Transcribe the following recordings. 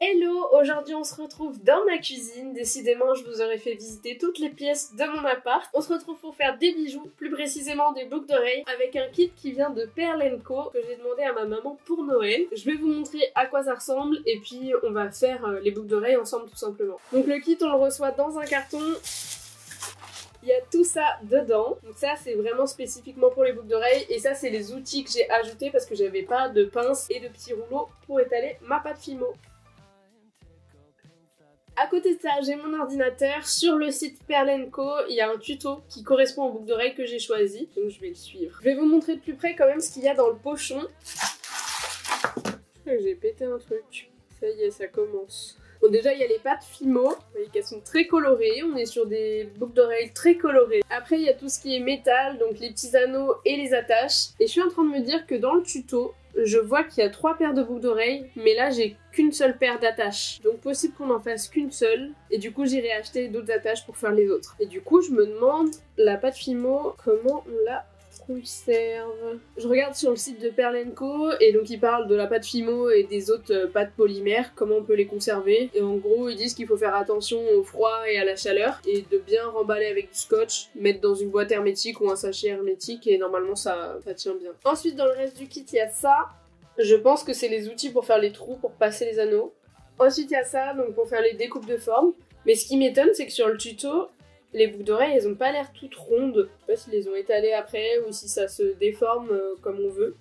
Hello, aujourd'hui on se retrouve dans ma cuisine. Décidément, je vous aurais fait visiter toutes les pièces de mon appart. On se retrouve pour faire des bijoux, plus précisément des boucles d'oreilles, avec un kit qui vient de Pearl & Co que j'ai demandé à ma maman pour Noël. Je vais vous montrer à quoi ça ressemble et puis on va faire les boucles d'oreilles ensemble tout simplement. Donc le kit, on le reçoit dans un carton. Il y a tout ça dedans, donc ça c'est vraiment spécifiquement pour les boucles d'oreilles et ça c'est les outils que j'ai ajoutés parce que j'avais pas de pince et de petits rouleaux pour étaler ma pâte Fimo. À côté de ça, j'ai mon ordinateur. Sur le site Pearl & Co, il y a un tuto qui correspond aux boucles d'oreilles que j'ai choisi, donc je vais le suivre. Je vais vous montrer de plus près quand même ce qu'il y a dans le pochon. J'ai pété un truc. Ça y est, ça commence. Bon, déjà il y a les pattes Fimo, vous voyez qu'elles sont très colorées, on est sur des boucles d'oreilles très colorées. Après il y a tout ce qui est métal, donc les petits anneaux et les attaches. Et je suis en train de me dire que dans le tuto, je vois qu'il y a 3 paires de boucles d'oreilles, mais là j'ai qu'une seule paire d'attaches. Donc possible qu'on en fasse qu'une seule, et du coup j'irai acheter d'autres attaches pour faire les autres. Et du coup je me demande, la pâte Fimo, comment on la conserve. Je regarde sur le site de Pearl & Co et donc ils parlent de la pâte Fimo et des autres pâtes polymères, comment on peut les conserver. Et en gros ils disent qu'il faut faire attention au froid et à la chaleur et de bien remballer avec du scotch, mettre dans une boîte hermétique ou un sachet hermétique et normalement ça tient bien. Ensuite dans le reste du kit il y a ça. Je pense que c'est les outils pour faire les trous, pour passer les anneaux. Ensuite il y a ça, donc pour faire les découpes de forme. Mais ce qui m'étonne c'est que sur le tuto, les boucles d'oreilles, elles ont pas l'air toutes rondes. Je sais pas s'ils les ont étalées après ou si ça se déforme comme on veut.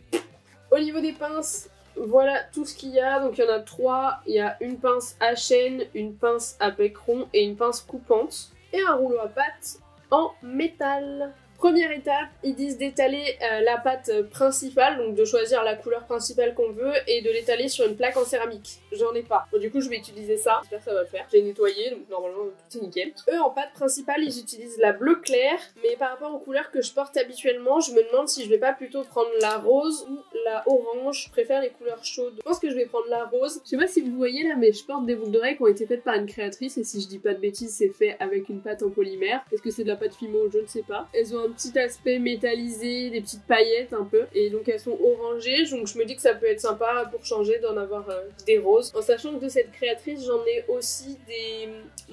Au niveau des pinces, voilà tout ce qu'il y a. Donc il y en a 3. Il y a une pince à chaîne, une pince à bec rond et une pince coupante. Et un rouleau à pâte en métal. Première étape, ils disent d'étaler la pâte principale, donc de choisir la couleur principale qu'on veut et de l'étaler sur une plaque en céramique. J'en ai pas. Bon, du coup, je vais utiliser ça. J'espère que ça va le faire. J'ai nettoyé, donc normalement tout est nickel. Eux, en pâte principale, ils utilisent la bleu clair, mais par rapport aux couleurs que je porte habituellement, je me demande si je vais pas plutôt prendre la rose ou la orange. Je préfère les couleurs chaudes. Je pense que je vais prendre la rose. Je sais pas si vous voyez là, mais je porte des boucles d'oreilles qui ont été faites par une créatrice et si je dis pas de bêtises, c'est fait avec une pâte en polymère. Est-ce que c'est de la pâte Fimo? Je ne sais pas. Elles ont un petit aspect métallisé, des petites paillettes un peu, et donc elles sont orangées, donc je me dis que ça peut être sympa pour changer d'en avoir des roses. En sachant que de cette créatrice, j'en ai aussi des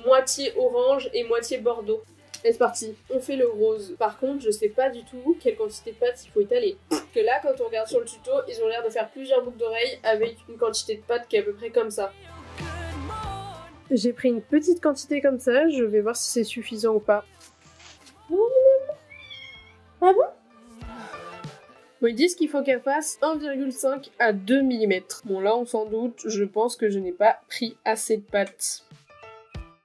moitié orange et moitié bordeaux. Et c'est parti, on fait le rose. Par contre, je sais pas du tout quelle quantité de pâte il faut étaler. Parce que là, quand on regarde sur le tuto, ils ont l'air de faire plusieurs boucles d'oreilles avec une quantité de pâte qui est à peu près comme ça. J'ai pris une petite quantité comme ça, je vais voir si c'est suffisant ou pas. Ah bon? Bon, ils disent qu'il faut qu'elle fasse 1,5 à 2 mm. Bon là on s'en doute, je pense que je n'ai pas pris assez de pâte.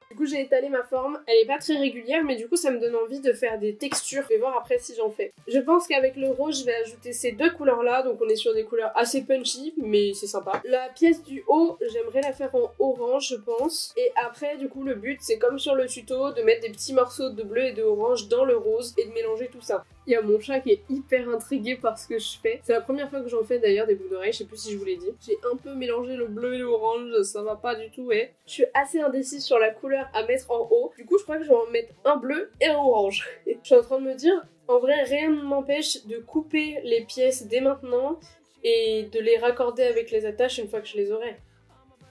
Du coup j'ai étalé ma forme, elle est pas très régulière mais du coup ça me donne envie de faire des textures. Je vais voir après si j'en fais. Je pense qu'avec le rose je vais ajouter ces deux couleurs là, donc on est sur des couleurs assez punchy mais c'est sympa. La pièce du haut j'aimerais la faire en orange je pense. Et après du coup le but c'est comme sur le tuto de mettre des petits morceaux de bleu et de orange dans le rose et de mélanger tout ça. Il y a mon chat qui est hyper intrigué par ce que je fais. C'est la première fois que j'en fais d'ailleurs des boucles d'oreilles, je sais plus si je vous l'ai dit. J'ai un peu mélangé le bleu et l'orange, ça va pas du tout, ouais. Je suis assez indécise sur la couleur à mettre en haut. Du coup, je crois que je vais en mettre un bleu et un orange. Je suis en train de me dire, en vrai, rien ne m'empêche de couper les pièces dès maintenant et de les raccorder avec les attaches une fois que je les aurai.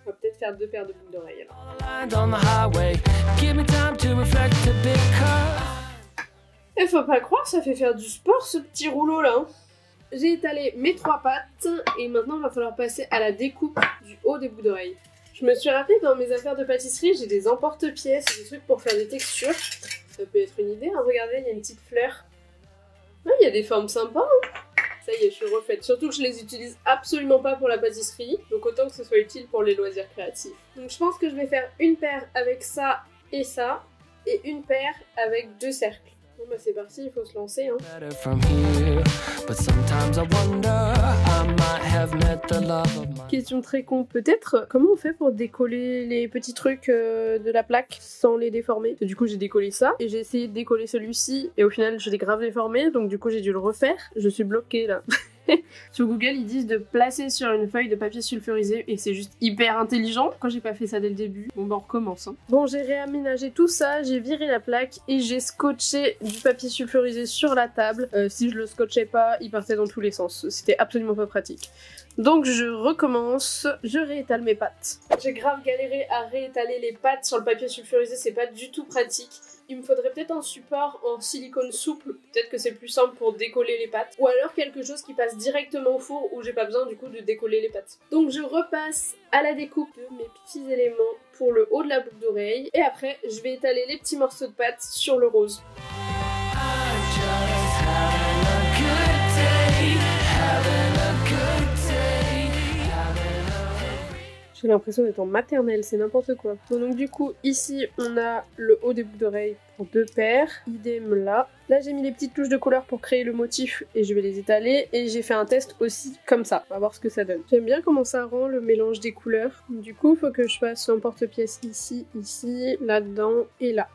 On va peut-être faire 2 paires de boucles d'oreilles alors. Et faut pas croire, ça fait faire du sport ce petit rouleau là. J'ai étalé mes 3 pattes et maintenant il va falloir passer à la découpe du haut des boucles d'oreilles. Je me suis rappelé que dans mes affaires de pâtisserie, j'ai des emporte-pièces, des trucs pour faire des textures. Ça peut être une idée, hein. Regardez, il y a une petite fleur. Ah, il y a des formes sympas. Hein. Ça y est, je suis refaite. Surtout que je les utilise absolument pas pour la pâtisserie, donc autant que ce soit utile pour les loisirs créatifs. Donc je pense que je vais faire une paire avec ça, et une paire avec 2 cercles. Bon bah c'est parti, il faut se lancer hein. Question très con, peut-être comment on fait pour décoller les petits trucs de la plaque sans les déformer? Du coup j'ai décollé ça et j'ai essayé de décoller celui-ci et au final je l'ai grave déformé donc du coup j'ai dû le refaire. Je suis bloquée là. Sur Google, ils disent de placer sur une feuille de papier sulfurisé et c'est juste hyper intelligent. Quand j'ai pas fait ça dès le début, bon bah on recommence. Hein. Bon, j'ai réaménagé tout ça, j'ai viré la plaque et j'ai scotché du papier sulfurisé sur la table. Si je le scotchais pas, il partait dans tous les sens. C'était absolument pas pratique. Donc je recommence, je réétale mes pâtes. J'ai grave galéré à réétaler les pâtes sur le papier sulfurisé, c'est pas du tout pratique. Il me faudrait peut-être un support en silicone souple, peut-être que c'est plus simple pour décoller les pâtes. Ou alors quelque chose qui passe directement au four où j'ai pas besoin du coup de décoller les pâtes. Donc je repasse à la découpe de mes petits éléments pour le haut de la boucle d'oreille. Et après je vais étaler les petits morceaux de pâte sur le rose. J'ai l'impression d'être en maternelle, c'est n'importe quoi. Bon, donc du coup, ici, on a le haut des boucles d'oreilles pour 2 paires. Idem là. Là, j'ai mis les petites touches de couleur pour créer le motif et je vais les étaler. Et j'ai fait un test aussi comme ça. On va voir ce que ça donne. J'aime bien comment ça rend le mélange des couleurs. Du coup, il faut que je fasse un porte-pièce ici, ici, là-dedans et là.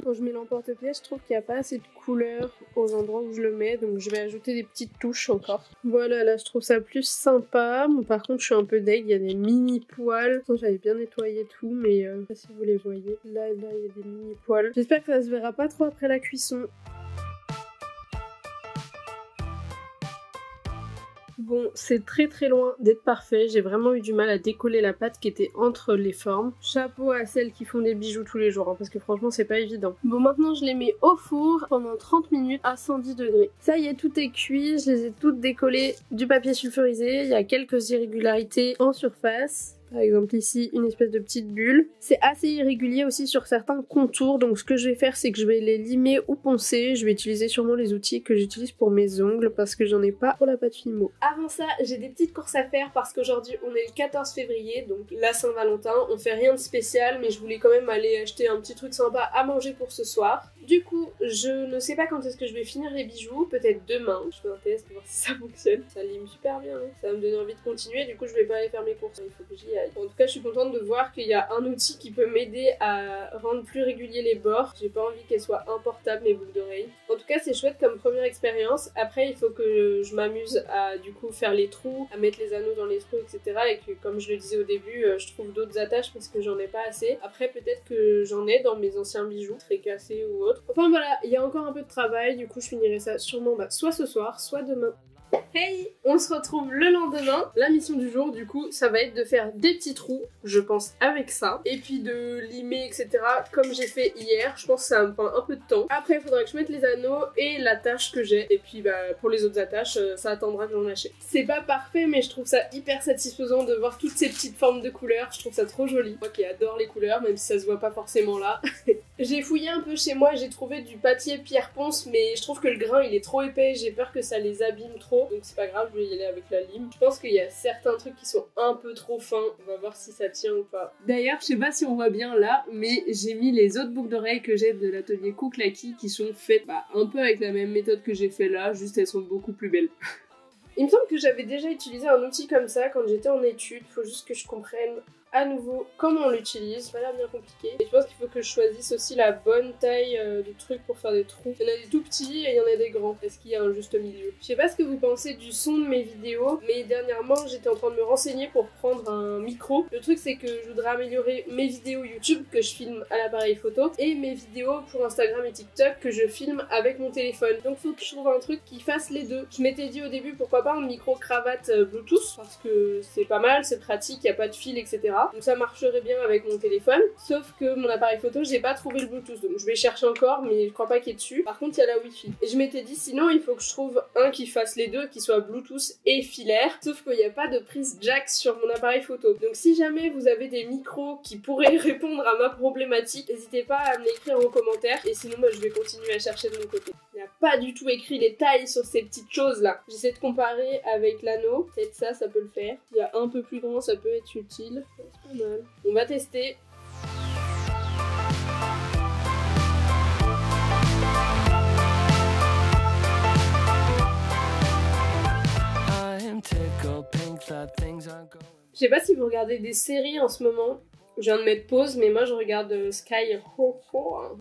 Quand je mets l'emporte-pièce, je trouve qu'il n'y a pas assez de couleurs aux endroits où je le mets, donc je vais ajouter des petites touches encore. Voilà, là je trouve ça plus sympa. Bon, par contre, je suis un peu deg, il y a des mini poils. J'avais bien nettoyé tout, mais je sais pas si vous les voyez. Là, il y a des mini poils. J'espère que ça se verra pas trop après la cuisson. Bon, c'est très loin d'être parfait, j'ai vraiment eu du mal à décoller la pâte qui était entre les formes. Chapeau à celles qui font des bijoux tous les jours, hein, parce que franchement c'est pas évident. Bon, maintenant je les mets au four pendant 30 minutes à 110 degrés. Ça y est, tout est cuit, je les ai toutes décollées du papier sulfurisé, il y a quelques irrégularités en surface. Par exemple ici, une espèce de petite bulle. C'est assez irrégulier aussi sur certains contours, donc ce que je vais faire, c'est que je vais les limer ou poncer. Je vais utiliser sûrement les outils que j'utilise pour mes ongles, parce que j'en ai pas pour la pâte Fimo. Avant ça, j'ai des petites courses à faire, parce qu'aujourd'hui, on est le 14 février, donc la Saint-Valentin. On fait rien de spécial, mais je voulais quand même aller acheter un petit truc sympa à manger pour ce soir. Du coup, je ne sais pas quand est-ce que je vais finir les bijoux, peut-être demain. Je fais un test pour voir si ça fonctionne. Ça lime super bien, hein. Ça va me donner envie de continuer, du coup je vais pas aller faire mes courses, il faut que j'y aille. En tout cas, je suis contente de voir qu'il y a un outil qui peut m'aider à rendre plus réguliers les bords. J'ai pas envie qu'elles soient importables, mes boucles d'oreilles. En tout cas, c'est chouette comme première expérience. Après, il faut que je m'amuse à du coup faire les trous, à mettre les anneaux dans les trous, etc. Et que, comme je le disais au début, je trouve d'autres attaches parce que j'en ai pas assez. Après, peut-être que j'en ai dans mes anciens bijoux, très cassés ou autres. Enfin voilà, il y a encore un peu de travail. Du coup, je finirai ça sûrement soit ce soir, soit demain. Hey, on se retrouve le lendemain. La mission du jour, du coup, ça va être de faire des petits trous, je pense, avec ça. Et puis de limer, etc. Comme j'ai fait hier. Je pense que ça va me prendre un peu de temps. Après, il faudra que je mette les anneaux et l'attache que j'ai. Et puis, bah, pour les autres attaches, ça attendra que j'en achète. C'est pas parfait, mais je trouve ça hyper satisfaisant de voir toutes ces petites formes de couleurs. Je trouve ça trop joli. Moi qui adore les couleurs, même si ça se voit pas forcément là. J'ai fouillé un peu chez moi, j'ai trouvé du papier pierre ponce, mais je trouve que le grain, il est trop épais. J'ai peur que ça les abîme trop. Donc c'est pas grave, je vais y aller avec la lime. Je pense qu'il y a certains trucs qui sont un peu trop fins. On va voir si ça tient ou pas. D'ailleurs, je sais pas si on voit bien là, mais j'ai mis les autres boucles d'oreilles que j'ai de l'atelier Cook Lucky qui sont faites un peu avec la même méthode que j'ai fait là, juste elles sont beaucoup plus belles. Il me semble que j'avais déjà utilisé un outil comme ça quand j'étais en études. Faut juste que je comprenne à nouveau comment on l'utilise, ça a l'air bien compliqué. Et je pense qu'il faut que je choisisse aussi la bonne taille de trucs pour faire des trous. Il y en a des tout petits et il y en a des grands. Est-ce qu'il y a un juste milieu? Je sais pas ce que vous pensez du son de mes vidéos, mais dernièrement j'étais en train de me renseigner pour prendre un micro. Le truc c'est que je voudrais améliorer mes vidéos YouTube que je filme à l'appareil photo et mes vidéos pour Instagram et TikTok que je filme avec mon téléphone. Donc faut que je trouve un truc qui fasse les deux. Je m'étais dit au début pourquoi pas un micro cravate Bluetooth parce que c'est pas mal, c'est pratique, il n'y a pas de fil, etc. Donc ça marcherait bien avec mon téléphone, sauf que mon appareil photo, j'ai pas trouvé le Bluetooth, donc je vais chercher encore, mais je crois pas qu'il y ait dessus. Par contre, il y a la Wi-Fi. Et je m'étais dit, sinon, il faut que je trouve un qui fasse les deux, qui soit Bluetooth et filaire, sauf qu'il n'y a pas de prise jack sur mon appareil photo. Donc si jamais vous avez des micros qui pourraient répondre à ma problématique, n'hésitez pas à me l'écrire en commentaire, et sinon, moi, je vais continuer à chercher de mon côté. Il n'y a pas du tout écrit les tailles sur ces petites choses-là. J'essaie de comparer avec l'anneau, peut-être ça peut le faire. Il y a un peu plus grand, ça peut être utile. C'est pas mal. On va tester. Je sais pas si vous regardez des séries en ce moment. Je viens de mettre pause, mais moi je regarde Sky Rojo.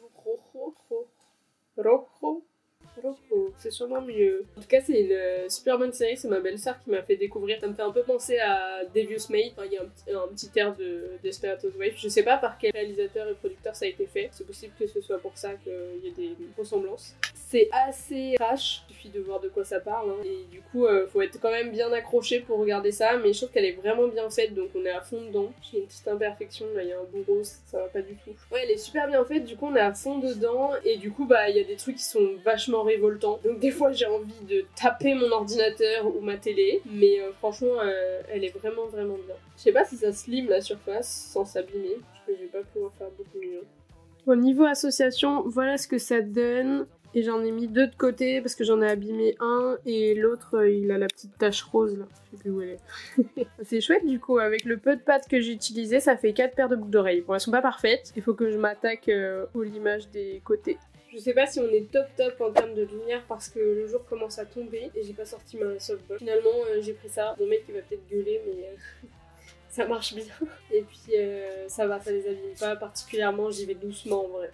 Kuroko, c'est sûrement mieux. En tout cas, c'est une super bonne série, c'est ma belle-sœur qui m'a fait découvrir. Ça me fait un peu penser à Devious Mate, enfin, il y a un petit air de Desperate Housewives. Je sais pas par quel réalisateur et producteur ça a été fait, c'est possible que ce soit pour ça qu'il y ait des ressemblances. C'est assez trash, il suffit de voir de quoi ça parle, hein. Et du coup, faut être quand même bien accroché pour regarder ça, mais je trouve qu'elle est vraiment bien faite, donc on est à fond dedans. J'ai une petite imperfection, là il y a un bout rose, ça va pas du tout. Ouais, elle est super bien faite, du coup on est à fond dedans, et du coup bah il y a des trucs qui sont vachement révoltants, donc des fois j'ai envie de taper mon ordinateur ou ma télé, mais franchement elle est vraiment bien. Je sais pas si ça slim la surface sans s'abîmer, parce que je vais pas pouvoir faire beaucoup mieux. Au niveau association, voilà ce que ça donne. Et j'en ai mis 2 de côté parce que j'en ai abîmé un et l'autre il a la petite tache rose là. Je sais plus où elle est. C'est chouette du coup, avec le peu de pâte que j'ai utilisé, ça fait 4 paires de boucles d'oreilles. Bon, elles sont pas parfaites, il faut que je m'attaque au limage des côtés. Je sais pas si on est top en termes de lumière parce que le jour commence à tomber et j'ai pas sorti ma softbox. Finalement j'ai pris ça. Mon mec il va peut-être gueuler mais ça marche bien. Et puis ça va, ça les abîme pas particulièrement, j'y vais doucement en vrai.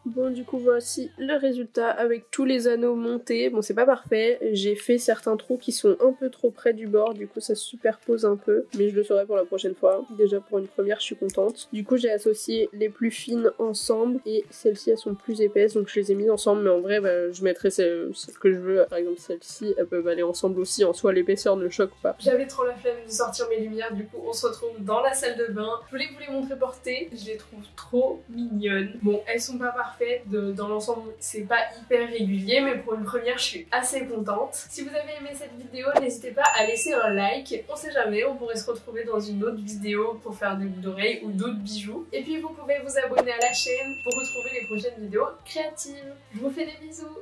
Bon, du coup voici le résultat avec tous les anneaux montés. Bon, c'est pas parfait, j'ai fait certains trous qui sont un peu trop près du bord, du coup ça se superpose un peu, mais je le saurai pour la prochaine fois. Déjà pour une première je suis contente. Du coup j'ai associé les plus fines ensemble et celles-ci elles sont plus épaisses, donc je les ai mises ensemble, mais en vrai bah, je mettrai celles que je veux. Par exemple celles-ci elles peuvent aller ensemble aussi, en soi l'épaisseur ne choque pas. J'avais trop la flemme de sortir mes lumières, du coup on se retrouve dans la salle de bain. Je voulais vous les montrer portées, je les trouve trop mignonnes. Bon, elles sont pas parfaites, dans l'ensemble c'est pas hyper régulier, mais pour une première je suis assez contente. Si vous avez aimé cette vidéo, n'hésitez pas à laisser un like, on sait jamais, on pourrait se retrouver dans une autre vidéo pour faire des boucles d'oreilles ou d'autres bijoux. Et puis vous pouvez vous abonner à la chaîne pour retrouver les prochaines vidéos créatives. Je vous fais des bisous.